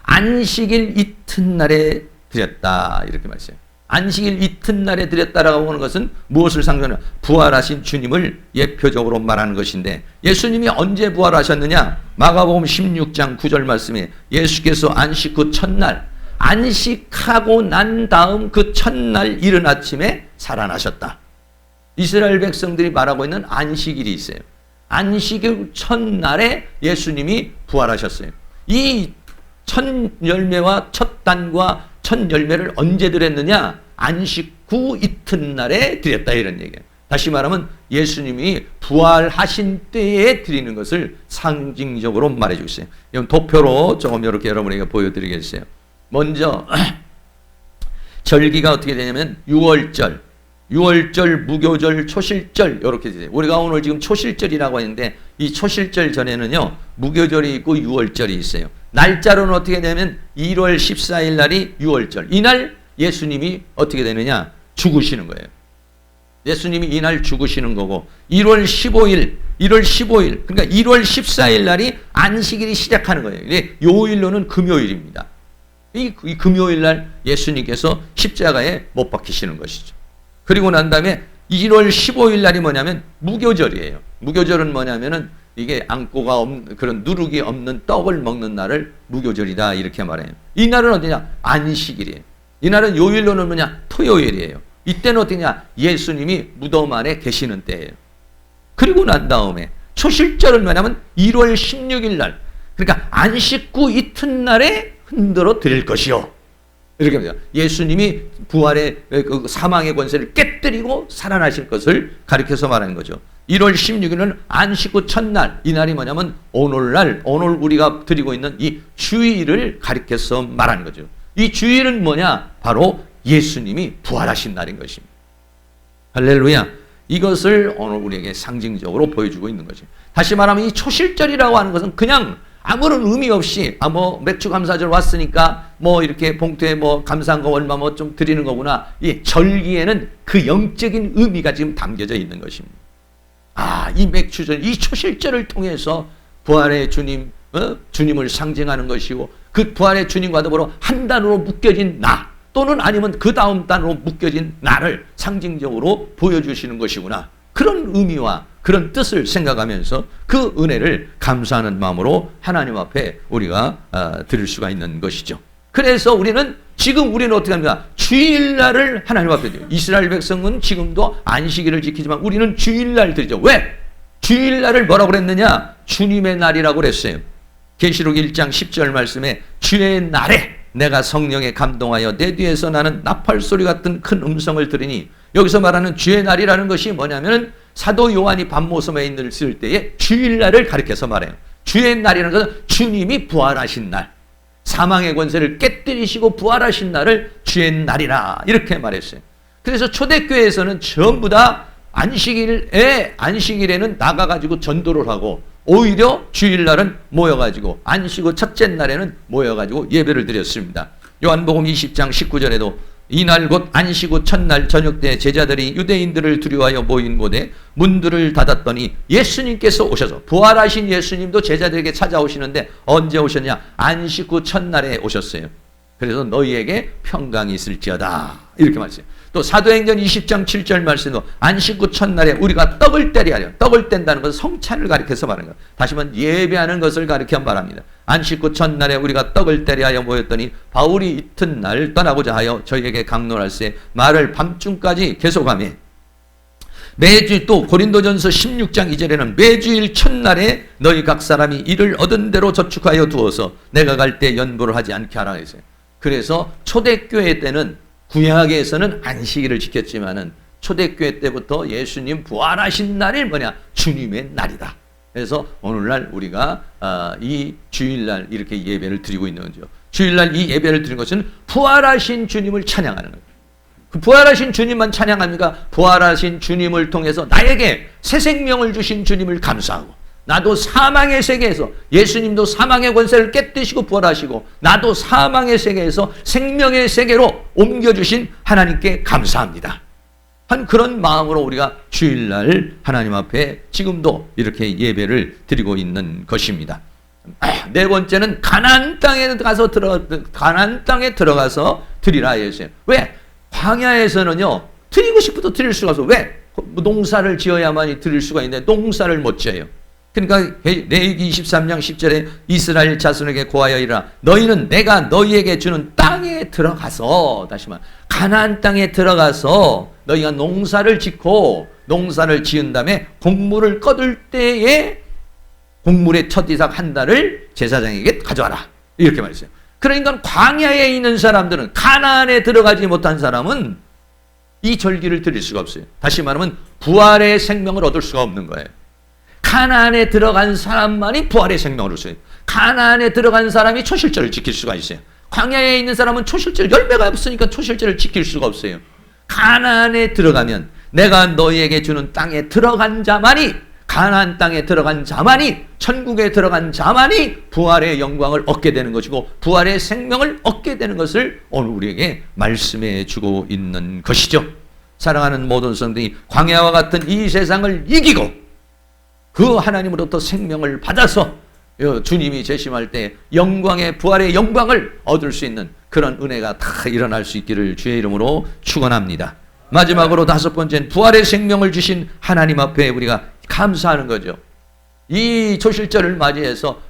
안식일 이튿날에 드렸다 이렇게 말했어요. 안식일 이튿날에 드렸다라고 하는 것은 무엇을 상징하냐? 부활하신 주님을 예표적으로 말하는 것인데, 예수님이 언제 부활하셨느냐? 마가복음 16장 9절 말씀에 예수께서 안식 후 첫날, 안식하고 난 다음 그 첫날 이른 아침에 살아나셨다. 이스라엘 백성들이 말하고 있는 안식일이 있어요. 안식일 첫날에 예수님이 부활하셨어요. 이 첫 열매와 첫 단과 첫 열매를 언제 드렸느냐? 안식 후 이튿날에 드렸다 이런 얘기예요. 다시 말하면 예수님이 부활하신 때에 드리는 것을 상징적으로 말해주고 있어요. 이건 도표로 조금 이렇게 여러분에게 보여드리겠어요. 먼저 절기가 어떻게 되냐면 6월절, 무교절, 초실절 이렇게 되세요. 우리가 오늘 지금 초실절이라고 했는데 이 초실절 전에는요 무교절이 있고 6월절이 있어요. 날짜로는 어떻게 되냐면 1월 14일 날이 6월절. 이날 예수님이 어떻게 되느냐? 죽으시는 거예요. 예수님이 이날 죽으시는 거고, 1월 15일 그러니까 1월 14일 날이 안식일이 시작하는 거예요. 요일로는 금요일입니다. 이 금요일 날 예수님께서 십자가에 못 박히시는 것이죠. 그리고 난 다음에 1월 15일 날이 뭐냐면 무교절이에요. 무교절은 뭐냐면은 이게 안고가 없는, 그런 누룩이 없는 떡을 먹는 날을 무교절이다 이렇게 말해요. 이 날은 어디냐? 안식일이에요. 이 날은 요일로는 뭐냐? 토요일이에요. 이때는 어디냐? 예수님이 무덤 안에 계시는 때예요. 그리고 난 다음에 초실절은 뭐냐면 1월 16일 날, 그러니까 안식 후 이튿날에 흔들어 드릴 것이요. 이렇게 합니다. 예수님이 부활의 그 사망의 권세를 깨뜨리고 살아나실 것을 가리켜서 말하는 거죠. 1월 16일은 안식 후 첫날, 이 날이 뭐냐면 오늘 우리가 드리고 있는 이 주일을 가리켜서 말하는 거죠. 이 주일은 뭐냐? 바로 예수님이 부활하신 날인 것입니다. 할렐루야. 이것을 오늘 우리에게 상징적으로 보여주고 있는 거죠. 다시 말하면 이 초실절이라고 하는 것은 그냥 아무런 의미 없이 맥주 감사절 왔으니까 이렇게 봉투에 감사한 거 얼마 좀 드리는 거구나. 이 절기에는 그 영적인 의미가 지금 담겨져 있는 것입니다. 이 맥주절, 이 초실절을 통해서 부활의 주님, 주님을 상징하는 것이고, 그 부활의 주님과 더불어 한 단으로 묶여진 나, 또는 아니면 그 다음 단으로 묶여진 나를 상징적으로 보여주시는 것이구나. 그런 의미와 그런 뜻을 생각하면서 그 은혜를 감사하는 마음으로 하나님 앞에 우리가 드릴 수가 있는 것이죠. 그래서 우리는 어떻게 합니까? 주일날을 하나님 앞에 드려요. 이스라엘 백성은 지금도 안식일을 지키지만 우리는 주일날 드리죠. 왜? 주일날을 뭐라고 그랬느냐? 주님의 날이라고 그랬어요. 계시록 1장 10절 말씀에 주의 날에 내가 성령에 감동하여 내 뒤에서 나는 나팔 소리 같은 큰 음성을 들으니, 여기서 말하는 주의 날이라는 것이 뭐냐면 사도 요한이 밤모섬에 있을 때에 주일날을 가리켜서 말해요. 주의 날이라는 것은 주님이 부활하신 날, 사망의 권세를 깨뜨리시고 부활하신 날을 주의 날이라 이렇게 말했어요. 그래서 초대교회에서는 전부 다 안식일에는 나가가지고 전도를 하고, 오히려 주일날은 모여가지고 안식 후 첫째 날에는 모여가지고 예배를 드렸습니다. 요한복음 20장 19절에도 이날 곧 안식 후 첫날 저녁 때 제자들이 유대인들을 두려워하여 모인 곳에 문들을 닫았더니 예수님께서 오셔서, 부활하신 예수님도 제자들에게 찾아오시는데 언제 오셨냐? 안식 후 첫날에 오셨어요. 그래서 너희에게 평강이 있을지어다. 이렇게 말씀해요. 또 사도행전 20장 7절 말씀도 안식 후 첫날에 우리가 떡을 떼려 하려. 떡을 뗀다는 것은 성찬을 가리켜서 말하는 것. 다시 한번 예배하는 것을 가리켜 말합니다. 안식 후 첫날에 우리가 떡을 떼려 하여 모였더니 바울이 이튿날 떠나고자 하여 저희에게 강론할세 말을 밤중까지 계속하며 매주 또 고린도전서 16장 2절에는 매주일 첫날에 너희 각 사람이 이를 얻은 대로 저축하여 두어서 내가 갈 때 연보를 하지 않게 하라 했어요. 그래서 초대교회 때는 구약에서는 안식일을 지켰지만은 초대교회 때부터 예수님 부활하신 날이 뭐냐? 주님의 날이다. 그래서 오늘날 우리가 이 주일날 이렇게 예배를 드리고 있는 거죠. 주일날 이 예배를 드리는 것은 부활하신 주님을 찬양하는 거예요. 그 부활하신 주님만 찬양합니까? 부활하신 주님을 통해서 나에게 새 생명을 주신 주님을 감사하고 나도 사망의 세계에서 예수님도 사망의 권세를 깨뜨리시고 부활하시고 나도 사망의 세계에서 생명의 세계로 옮겨주신 하나님께 감사합니다. 한 그런 마음으로 우리가 주일날 하나님 앞에 지금도 이렇게 예배를 드리고 있는 것입니다. 네 번째는 가나안 땅에 들어가서 드리라 했어요. 왜? 광야에서는요 드리고 싶어도 드릴 수가 없어. 왜? 농사를 지어야만이 드릴 수가 있는데 농사를 못 지어요. 그러니까 레위기 23장 10절에 이스라엘 자손에게 고하여 이르라 너희는 내가 너희에게 주는 땅에 들어가서 다시 말 가나안 땅에 들어가서 너희가 농사를 짓고 농사를 지은 다음에 곡물을 거둘 때에 곡물의 첫 이삭 한 달을 제사장에게 가져와라 이렇게 말했어요. 그러니까 광야에 있는 사람들은 가나안에 들어가지 못한 사람은 이 절기를 드릴 수가 없어요. 다시 말하면 부활의 생명을 얻을 수가 없는 거예요. 가나안에 들어간 사람만이 부활의 생명을 얻어요. 가나안에 들어간 사람이 초실절을 지킬 수가 있어요. 광야에 있는 사람은 초실절 열매가 없으니까 초실절을 지킬 수가 없어요. 가나안에 들어가면 내가 너희에게 주는 땅에 들어간 자만이 가나안 땅에 들어간 자만이 천국에 들어간 자만이 부활의 영광을 얻게 되는 것이고 부활의 생명을 얻게 되는 것을 오늘 우리에게 말씀해 주고 있는 것이죠. 사랑하는 모든 성도들이 광야와 같은 이 세상을 이기고 그 하나님으로부터 생명을 받아서 주님이 재심할 때 영광의 부활의 영광을 얻을 수 있는 그런 은혜가 다 일어날 수 있기를 주의 이름으로 축원합니다. 마지막으로 다섯 번째는 부활의 생명을 주신 하나님 앞에 우리가 감사하는 거죠. 이 초실절을 맞이해서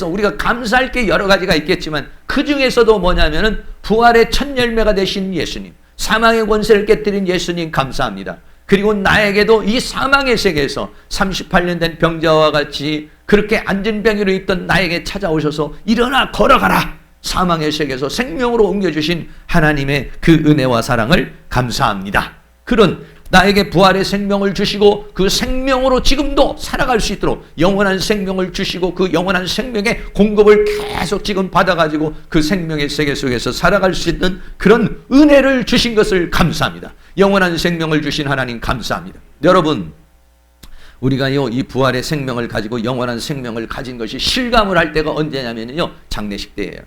우리가 감사할 게 여러 가지가 있겠지만 그 중에서도 뭐냐면은 부활의 첫 열매가 되신 예수님, 사망의 권세를 깨뜨린 예수님 감사합니다. 그리고 나에게도 이 사망의 세계에서 38년 된 병자와 같이 그렇게 안진병으로 있던 나에게 찾아오셔서 일어나 걸어가라. 사망의 세계에서 생명으로 옮겨주신 하나님의 그 은혜와 사랑을 감사합니다. 그런 나에게 부활의 생명을 주시고 그 생명으로 지금도 살아갈 수 있도록 영원한 생명을 주시고 그 영원한 생명의 공급을 계속 지금 받아가지고 그 생명의 세계 속에서 살아갈 수 있는 그런 은혜를 주신 것을 감사합니다. 영원한 생명을 주신 하나님 감사합니다. 여러분 우리가요 이 부활의 생명을 가지고 영원한 생명을 가진 것이 실감을 할 때가 언제냐면요 장례식 때예요.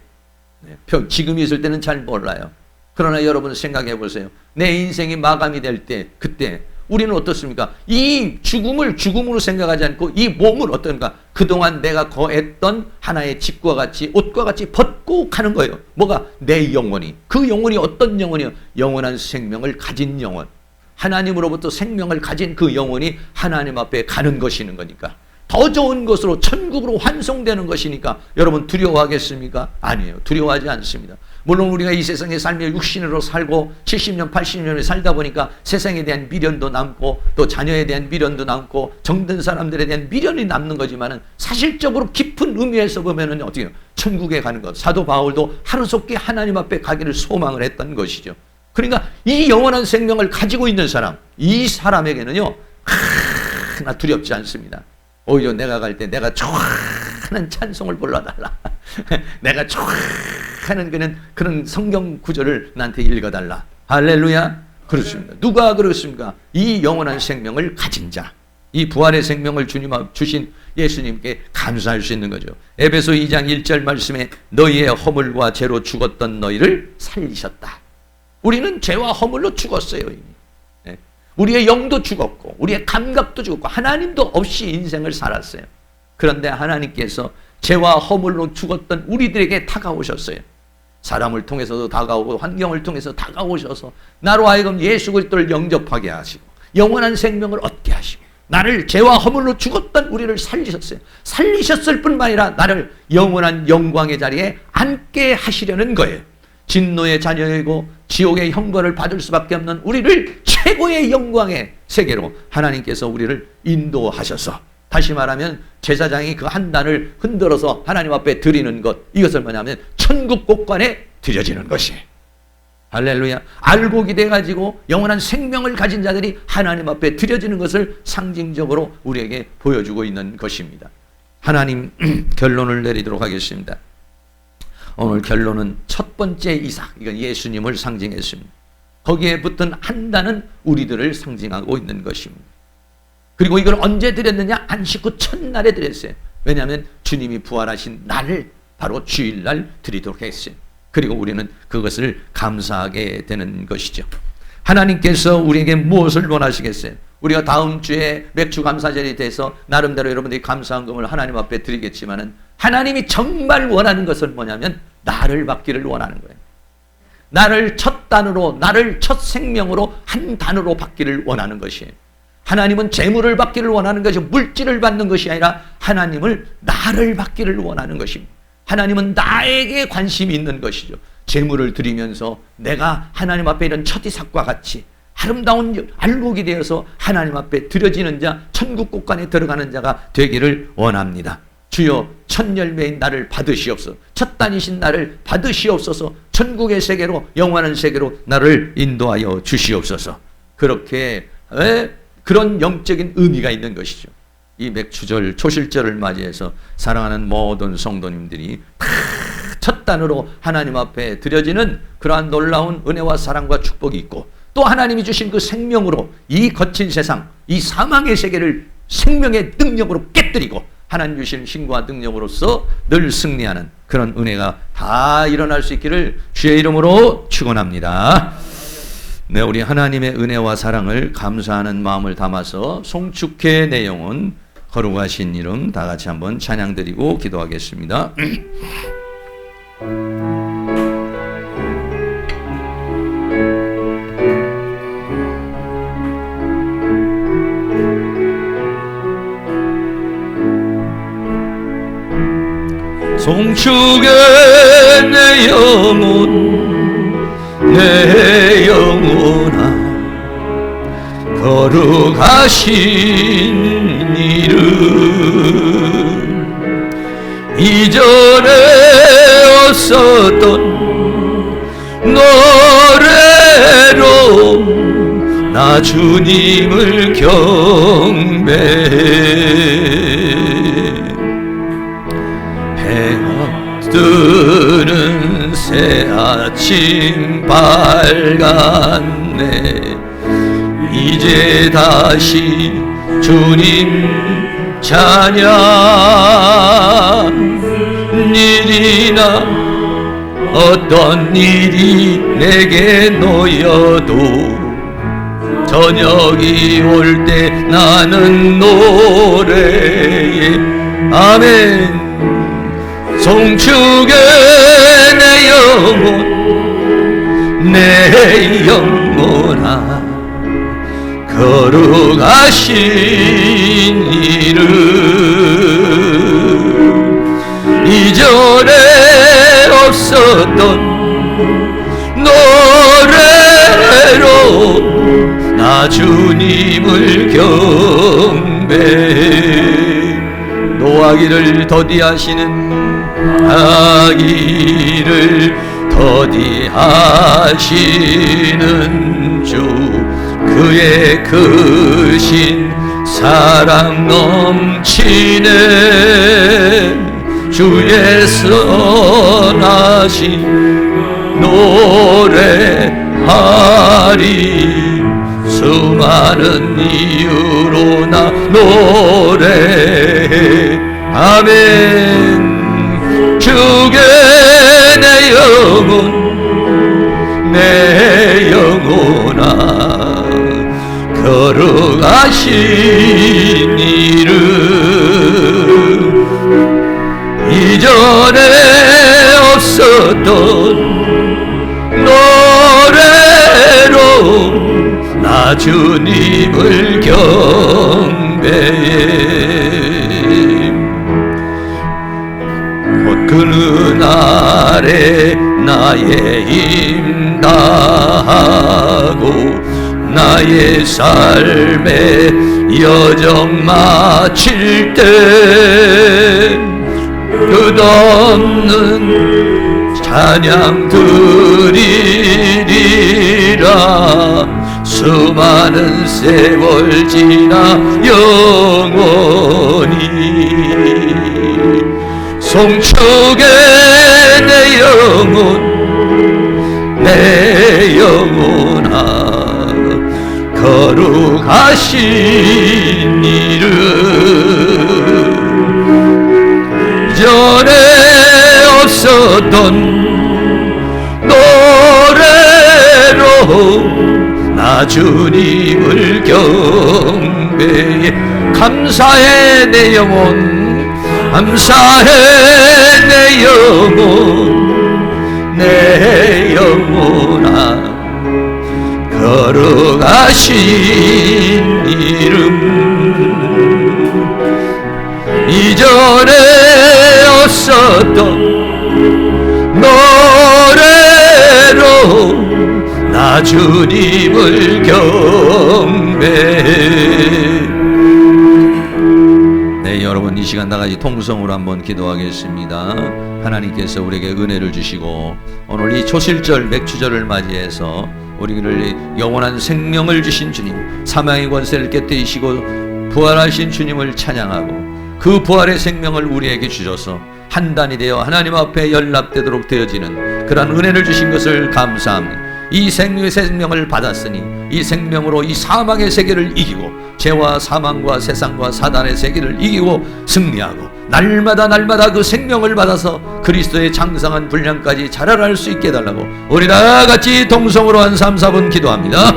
지금 있을 때는 잘 몰라요. 그러나 여러분 생각해 보세요. 내 인생이 마감이 될 때 그때 우리는 어떻습니까? 이 죽음을 죽음으로 생각하지 않고 이 몸을 어떤가? 그동안 내가 거했던 하나의 집과 같이 옷과 같이 벗고 가는 거예요. 뭐가? 내 영혼이. 그 영혼이 어떤 영혼이요? 영원한 생명을 가진 영혼. 하나님으로부터 생명을 가진 그 영혼이 하나님 앞에 가는 것이는 거니까. 더 좋은 것으로 천국으로 환송되는 것이니까 여러분 두려워하겠습니까? 아니에요. 두려워하지 않습니다. 물론 우리가 이 세상에 살며 육신으로 살고 70년 80년을 살다 보니까 세상에 대한 미련도 남고 또 자녀에 대한 미련도 남고 정든 사람들에 대한 미련이 남는 거지만은 사실적으로 깊은 의미에서 보면은 어떻게 해요? 천국에 가는 것. 사도 바울도 하루속히 하나님 앞에 가기를 소망을 했던 것이죠. 그러니까 이 영원한 생명을 가지고 있는 사람, 이 사람에게는요 하나 두렵지 않습니다. 오히려 내가 갈 때 내가 좋아하는 찬송을 불러달라. 내가 좋아하는 그런 성경 구절을 나한테 읽어달라. 할렐루야. 그렇습니다. 누가 그렇습니까? 이 영원한 생명을 가진 자, 이 부활의 생명을 주님 주신 예수님께 감사할 수 있는 거죠. 에베소 2장 1절 말씀에 너희의 허물과 죄로 죽었던 너희를 살리셨다. 우리는 죄와 허물로 죽었어요 이미. 우리의 영도 죽었고 우리의 감각도 죽었고 하나님도 없이 인생을 살았어요. 그런데 하나님께서 죄와 허물로 죽었던 우리들에게 다가오셨어요. 사람을 통해서도 다가오고 환경을 통해서 다가오셔서 나로 하여금 예수 그리스도를 영접하게 하시고 영원한 생명을 얻게 하시고 나를 죄와 허물로 죽었던 우리를 살리셨어요. 살리셨을 뿐만 아니라 나를 영원한 영광의 자리에 앉게 하시려는 거예요. 진노의 자녀이고 지옥의 형벌을 받을 수밖에 없는 우리를 최고의 영광의 세계로 하나님께서 우리를 인도하셔서, 다시 말하면 제사장이 그 한 단을 흔들어서 하나님 앞에 드리는 것, 이것을 뭐냐면 천국 곳간에 드려지는 것이, 할렐루야, 알고 기대가지고 영원한 생명을 가진 자들이 하나님 앞에 드려지는 것을 상징적으로 우리에게 보여주고 있는 것입니다. 하나님, 결론을 내리도록 하겠습니다. 오늘 결론은 첫 번째 이삭, 이건 예수님을 상징했습니다. 거기에 붙은 한 단은 우리들을 상징하고 있는 것입니다. 그리고 이걸 언제 드렸느냐? 안식 후 첫날에 드렸어요. 왜냐하면 주님이 부활하신 날을 바로 주일날 드리도록 했어요. 그리고 우리는 그것을 감사하게 되는 것이죠. 하나님께서 우리에게 무엇을 원하시겠어요? 우리가 다음 주에 맥주 감사절이 돼서 나름대로 여러분들이 감사헌금을 하나님 앞에 드리겠지만은, 하나님이 정말 원하는 것은 뭐냐면 나를 받기를 원하는 거예요. 나를 첫 단으로, 나를 첫 생명으로 한 단으로 받기를 원하는 것이에요. 하나님은 재물을 받기를 원하는 것이, 물질을 받는 것이 아니라 하나님을, 나를 받기를 원하는 것입니다. 하나님은 나에게 관심이 있는 것이죠. 재물을 드리면서 내가 하나님 앞에 이런 첫 이삭과 같이 아름다운 알곡이 되어서 하나님 앞에 드려지는 자, 천국 곳간에 들어가는 자가 되기를 원합니다. 주여, 첫 열매인 나를 받으시옵소서. 첫 단이신 나를 받으시옵소서. 천국의 세계로, 영원한 세계로 나를 인도하여 주시옵소서. 그렇게 그런 영적인 의미가 있는 것이죠. 이 맥주절, 초실절을 맞이해서 사랑하는 모든 성도님들이 다 첫 단으로 하나님 앞에 드려지는 그러한 놀라운 은혜와 사랑과 축복이 있고, 또 하나님이 주신 그 생명으로 이 거친 세상, 이 사망의 세계를 생명의 능력으로 깨뜨리고 하나님 주신 힘과 능력으로서 늘 승리하는 그런 은혜가 다 일어날 수 있기를 주의 이름으로 축원합니다. 네, 우리 하나님의 은혜와 사랑을 감사하는 마음을 담아서 송축회 내용은 거룩하신 이름 다 같이 한번 찬양드리고 기도하겠습니다. 송축의 내 영혼, 내 영혼아, 거룩하신 이름, 이전에 없었던 노래로 나 주님을 경배해. 뜨는 새 아침 밝았네. 이제 다시 주님 찬양, 일이나 어떤 일이 내게 놓여도 저녁이 올 때 나는 노래에, 아멘. 송축의 내 영혼, 내 영혼아, 거룩하신 이름, 이전에 없었던 노래로 나 주님을 경배해. 노하기를 더디하시는, 하기를 더디하시는 주, 그의 크신 사랑 넘치네. 주의 선하신 노래하리, 수많은 이유로 나 노래해. 아멘. 주의 내 영혼, 내 영혼아, 거룩하신 이름, 이전에 없었던 나 주님을 경배해. 곧 그는 아래 나의 힘 다하고 나의 삶의 여정 마칠 때 끝없는 찬양 드리리라. 수많은 세월 지나 영원히 송축의 내 영혼아 거룩하신 이름 전에 없었던 노래로 나 주님을 경배해. 감사해 내 영혼, 감사해 내 영혼, 내 영혼아 거룩하신 이름. 이전에 없었던 노래로 나 주님을 경배해. 네, 여러분 이 시간 나같이 통성으로 한번 기도하겠습니다. 하나님께서 우리에게 은혜를 주시고 오늘 이 초실절 맥주절을 맞이해서 우리를 영원한 생명을 주신 주님, 사망의 권세를 깨뜨리시고 부활하신 주님을 찬양하고 그 부활의 생명을 우리에게 주셔서 한 단이 되어 하나님 앞에 연락되도록 되어지는 그런 은혜를 주신 것을 감사합니다. 이 생명을 받았으니 이 생명으로 이 사망의 세계를 이기고 죄와 사망과 세상과 사단의 세계를 이기고 승리하고 날마다 그 생명을 받아서 그리스도의 장성한 분량까지 자라날 수 있게 해달라고 우리 다같이 동성으로 한 3-4분 기도합니다.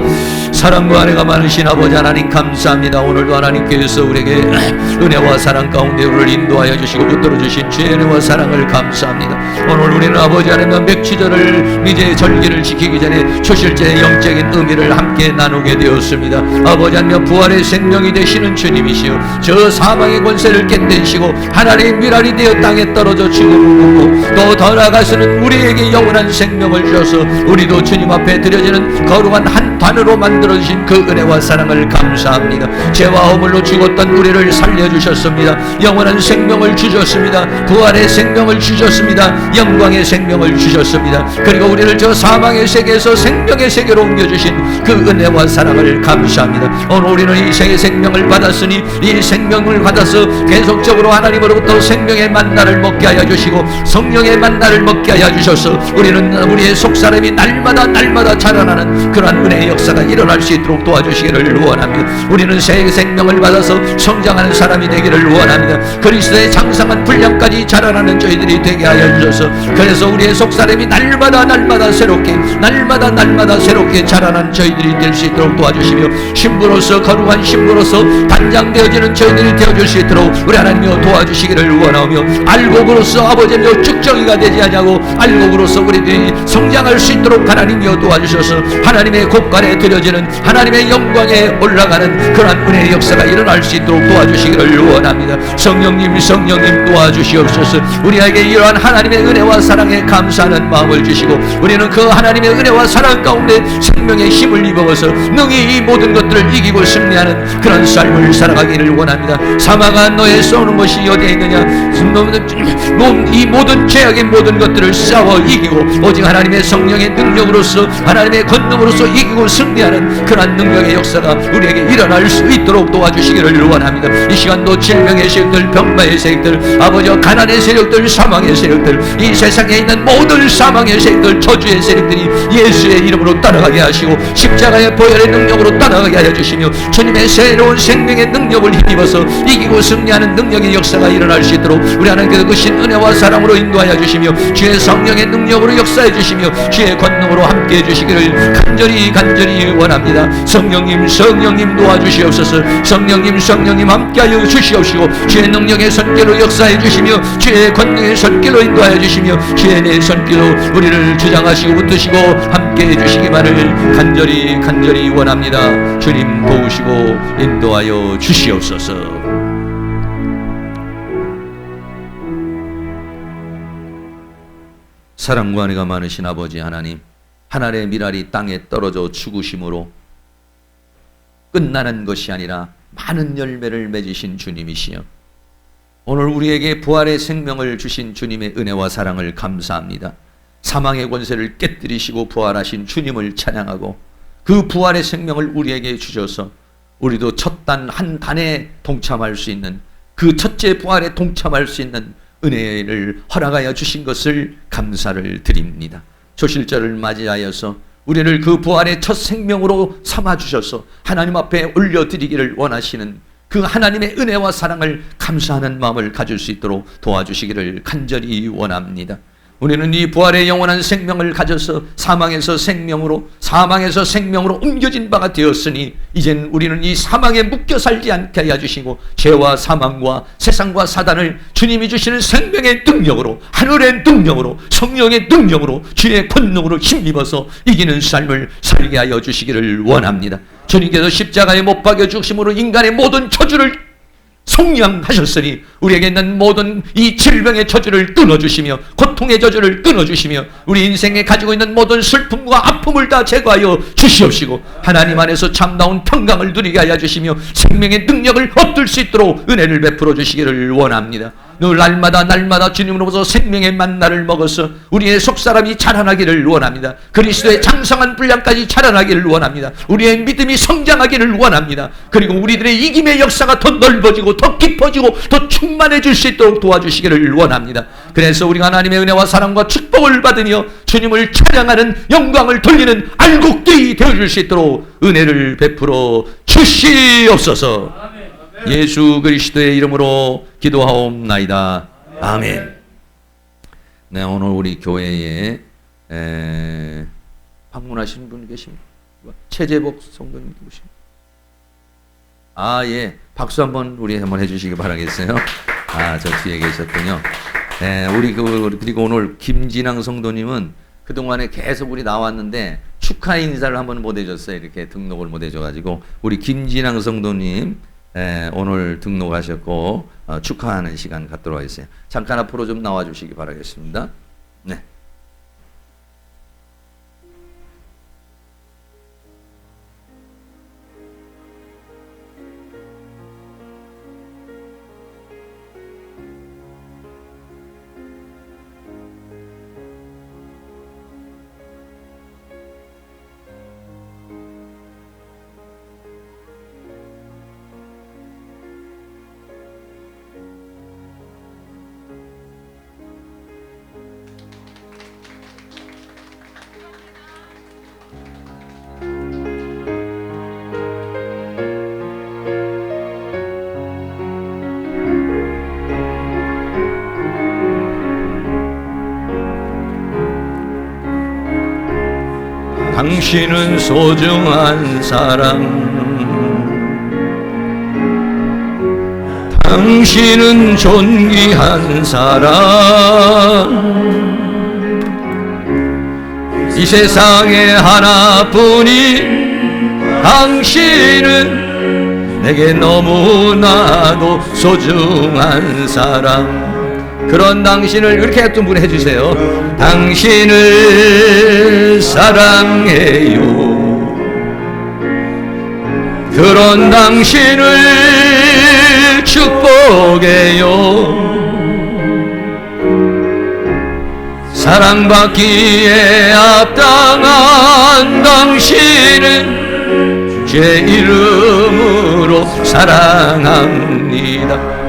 사랑과 은혜가 많으신 아버지 하나님 감사합니다. 오늘도 하나님께서 우리에게 은혜와 사랑 가운데 우리를 인도하여 주시고 붙들어 주신 주의 은혜와 사랑을 감사합니다. 오늘 우리는 아버지 하나님 맥주절을 이제 절기를 지키기 전에 초실제의 영적인 의미를 함께 나누게 되었습니다. 아버지 하나님 부활의 생명이 되시는 주님이시여 저 사망의 권세를 깨뜨리시고 하나님의 미랄이 되어 땅에 떨어져 죽음을 또 더 나아가서는 우리에게 영원한 생명을 주셔서 우리도 주님 앞에 드려지는 거룩한 한 단으로 만들어주신 그 은혜와 사랑을 감사합니다. 죄와 허물로 죽었던 우리를 살려주셨습니다. 영원한 생명을 주셨습니다. 부활의 생명을 주셨습니다. 영광의 생명을 주셨습니다. 그리고 우리를 저 사망의 세계에서 생명의 세계로 옮겨주신 그 은혜와 사랑을 감사합니다. 오늘 우리는 이 세계 생명을 받았으니 이 생명을 받아서 계속적으로 하나님으로부터 생명의 만나를 먹게 하여 주시고 성령의 만나를 먹게 하여 주셔서 우리는 우리의 속사람이 날마다 자라나는 그러한 은혜의 역사가 일어날 수 있도록 도와주시기를 원합니다. 우리는 새 생명을 받아서 성장하는 사람이 되기를 원합니다. 그리스도의 장성한 분량까지 자라나는 저희들이 되게 하여 주셔서 그래서 우리의 속사람이 날마다 새롭게 자라난 저희들이 될 수 있도록 도와주시며 신부로서 거룩한 신부로서 단장되어지는 저희들이 되어줄 수 있도록 우리 하나님이여 도와주시기를 원하며 알곡으로서 아버지여 쭉정이가 되지 않냐고 알곡으로서 우리들이 성장할 수 있도록 하나님이여 도와주셔서 하나님의 곳간에 드려지는 하나님의 영광에 올라가는 그러한 은혜의 역사가 일어날 수 있도록 도와주시기를 원합니다. 성령님 도와주시옵소서. 우리에게 이러한 하나님의 은혜와 사랑에 감사하는 마음을 주시고 우리는 그 하나님의 은혜와 사랑 가운데 생명의 힘을 입어서 능히 이 모든 것들을 이기고 승리하는 그런 삶을 살아가기를 원합니다. 사망아 너의 쏘는 것이 어디에 있느냐. 이 모든 죄악의 모든 것들을 싸워 이기고 오직 하나님의 성령의 능력으로서 하나님의 권능으로서 이기고 승리하는 그러한 능력의 역사가 우리에게 일어날 수 있도록 도와주시기를 원합니다. 이 시간도 질병의 세력들, 병마의 세력들, 아버지와 가난의 세력들, 사망의 세력들, 이 세상에 있는 모든 사망의 세력들, 저주의 세력들이 예수의 이름으로 따라가게 하시고 십자가의 보혈의 능력으로 따라가게 하여 주시며 주님의 새로운 생명의 능력을 힘입어서 이기고 승리하는 능력의 역사가 일어날 수 있도록 우리 하나님께서 그 신은혜와 사랑으로 인도하여 주시며 주의 성령의 능력으로 역사해 주시며 주의 권능으로 함께해 주시기를 간절히 원합니다. 성령님 도와주시옵소서. 성령님 함께하여 주시옵시고 주의 능력의 손길로 역사해 주시며 주의 권능의 손길로 인도하여 주시며 주의 내 손길로 우리를 주장하시고 붙드시고 함께해 주시기만을 간절히 간절히 원합니다. 주님 도우시고 인도하여 주시옵소서. 사랑과 은혜가 많으신 아버지 하나님, 하늘의 미랄이 땅에 떨어져 죽으심으로 끝나는 것이 아니라 많은 열매를 맺으신 주님이시여, 오늘 우리에게 부활의 생명을 주신 주님의 은혜와 사랑을 감사합니다. 사망의 권세를 깨뜨리시고 부활하신 주님을 찬양하고, 그 부활의 생명을 우리에게 주셔서 우리도 첫 단 한 단에 동참할 수 있는, 그 첫째 부활에 동참할 수 있는 은혜를 허락하여 주신 것을 감사를 드립니다. 초실절을 맞이하여서 우리를 그 부활의 첫 생명으로 삼아주셔서 하나님 앞에 올려드리기를 원하시는 그 하나님의 은혜와 사랑을 감사하는 마음을 가질 수 있도록 도와주시기를 간절히 원합니다. 우리는 이 부활의 영원한 생명을 가져서 사망에서 생명으로 옮겨진 바가 되었으니, 이젠 우리는 이 사망에 묶여 살지 않게 하여 주시고, 죄와 사망과 세상과 사단을 주님이 주시는 생명의 능력으로, 하늘의 능력으로, 성령의 능력으로, 주의 권능으로 힘입어서 이기는 삶을 살게 하여 주시기를 원합니다. 주님께서 십자가에 못 박여 죽으심으로 인간의 모든 저주를 속량하셨으니 우리에게 있는 모든 이 질병의 저주를 끊어주시며, 고통의 저주를 끊어주시며, 우리 인생에 가지고 있는 모든 슬픔과 아픔을 다 제거하여 주시옵시고, 하나님 안에서 참다운 평강을 누리게 하여 주시며, 생명의 능력을 얻을 수 있도록 은혜를 베풀어 주시기를 원합니다. 늘 날마다 주님으로부터 생명의 만나를 먹어서 우리의 속사람이 자라나기를 원합니다. 그리스도의 장성한 분량까지 자라나기를 원합니다. 우리의 믿음이 성장하기를 원합니다. 그리고 우리들의 이김의 역사가 더 넓어지고 더 깊어지고 더 충만해질 수 있도록 도와주시기를 원합니다. 그래서 우리가 하나님의 은혜와 사랑과 축복을 받으며 주님을 찬양하는, 영광을 돌리는 알곡들이 되어줄 수 있도록 은혜를 베풀어 주시옵소서. 예수 그리스도의 이름으로 기도하옵나이다. 아멘. 네, 오늘 우리 교회에 방문하신 분 계십니까? 최재복 성도님 계십니까? 예, 박수 한번 해주시기 바라겠어요. 저 뒤에 계셨군요. 우리 그리고 오늘 김진앙 성도님은 그동안에 계속 우리 나왔는데 축하 인사를 한번 못 해줬어요. 이렇게 등록을 못 해줘가지고 우리 김진앙 성도님 오늘 등록하셨고 축하하는 시간 갖도록 하겠어요. 잠깐 앞으로 좀 나와주시기 바라겠습니다. 네. 당신은 소중한 사람, 당신은 존귀한 사람, 이 세상에 하나뿐인 당신은 내게 너무나도 소중한 사람. 그런 당신을 이렇게 좀 분해 주세요. 당신을 사랑해요. 그런 당신을 축복해요. 사랑받기에 합당한 당신은 제 이름으로 사랑합니다.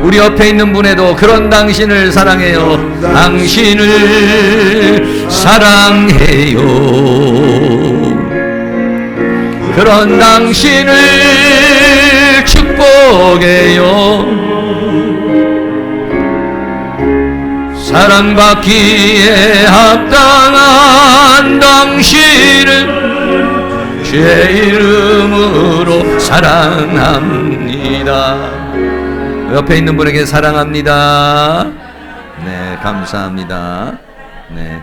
우리 옆에 있는 분에도 그런 당신을 사랑해요. 당신을 사랑해요. 그런 당신을 축복해요. 사랑받기에 합당한 당신은 제 이름으로 사랑합니다. 옆에 있는 분에게 사랑합니다. 네, 감사합니다. 네,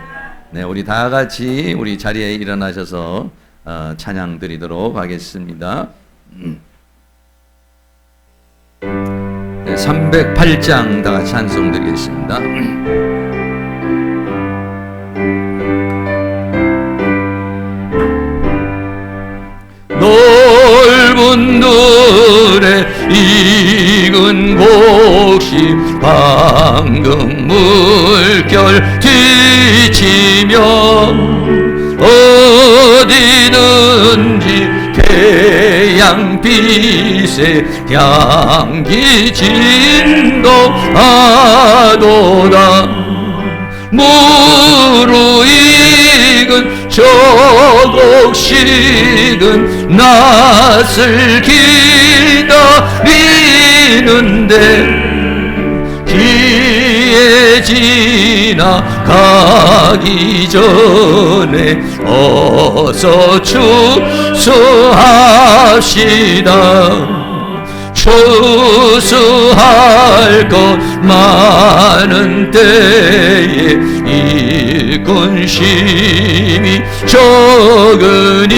우리 다 같이 우리 자리에 일어나셔서 찬양 드리도록 하겠습니다. 308장 다 같이 찬송 드리겠습니다. 넓은 들에 익은 곡식 방금 물결 뒤치면 어디든지 태양빛에 향기 진동하도다. 무르익은 저곡식은 낯을 기다리는데 기회 지나가기 전에 어서 추수합시다. 추수할 것 많은 때에 일꾼심이 적으니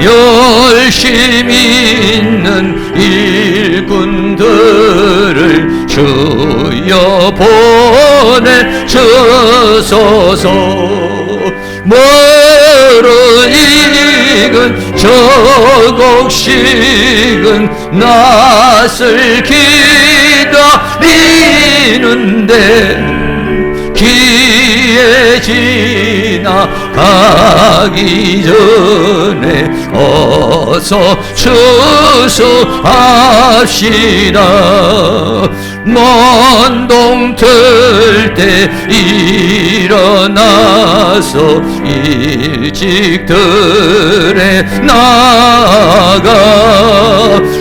열심히 있는 일꾼들을 주여 보내주소서. 무르익은 저곡식은 낯을 기다리는데 기회 지나가기 전에 어서 추수합시다. 먼 동틀 때 일어나서 일찍 들에 나가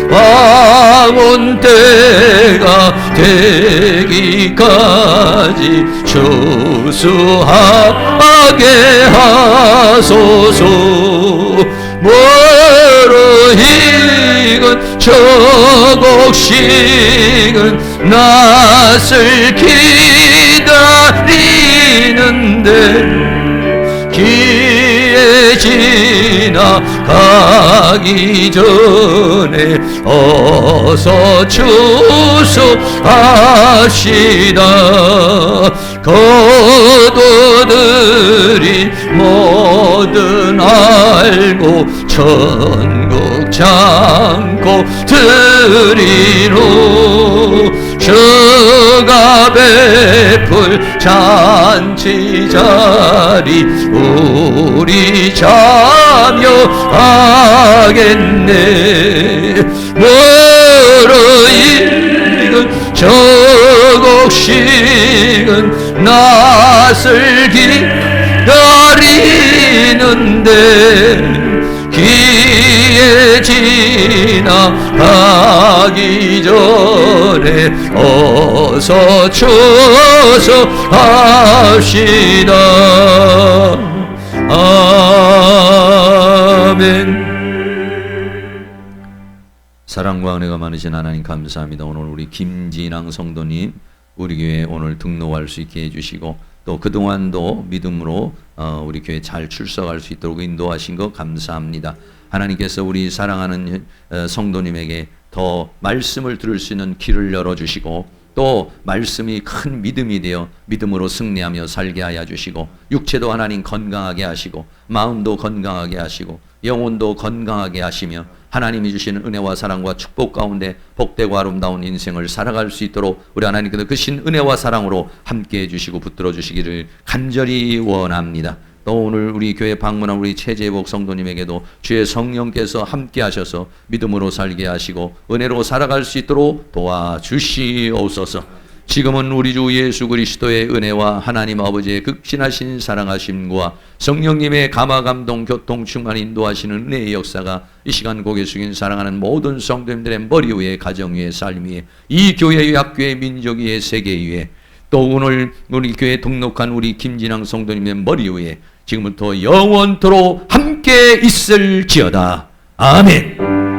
왕온 때가 되기까지 추수하게 하소서. 무르익은 저곡식은 낯을 기다리는데 기회 지나가기 전에 어서 추수합시다. 거두들이 뭐든 알고 천국 창고 드리노. 주가 베풀 잔치 자리 우리 참여하겠네. 무르익은 저곡식은 낯을 기다리는데 기회 지나가기 전에 어서 추수합시다. 아멘. 사랑과 은혜가 많으신 하나님 감사합니다. 오늘 우리 김진앙 성도님 우리 교회 오늘 등록할 수 있게 해주시고 또 그동안도 믿음으로 우리 교회 잘 출석할 수 있도록 인도하신 것 감사합니다. 하나님께서 우리 사랑하는 성도님에게 더 말씀을 들을 수 있는 길을 열어주시고 또 말씀이 큰 믿음이 되어 믿음으로 승리하며 살게 하여 주시고 육체도 하나님 건강하게 하시고 마음도 건강하게 하시고 영혼도 건강하게 하시며 하나님이 주시는 은혜와 사랑과 축복 가운데 복되고 아름다운 인생을 살아갈 수 있도록 우리 하나님께서 그 신 은혜와 사랑으로 함께해 주시고 붙들어 주시기를 간절히 원합니다. 또 오늘 우리 교회 방문한 우리 최재복 성도님에게도 주의 성령께서 함께 하셔서 믿음으로 살게 하시고 은혜로 살아갈 수 있도록 도와주시옵소서. 지금은 우리 주 예수 그리스도의 은혜와 하나님 아버지의 극진하신 사랑하심과 성령님의 감화 감동 교통 충만 인도하시는 은혜의 역사가 이 시간 고개 숙인 사랑하는 모든 성도님들의 머리 위에 가정 위에 삶 위에 이 교회 위에 학교의 민족 위에 세계 위에 또 오늘 우리 교회에 등록한 우리 김진앙 성도님의 머리 위에 지금부터 영원토록 함께 있을지어다. 아멘.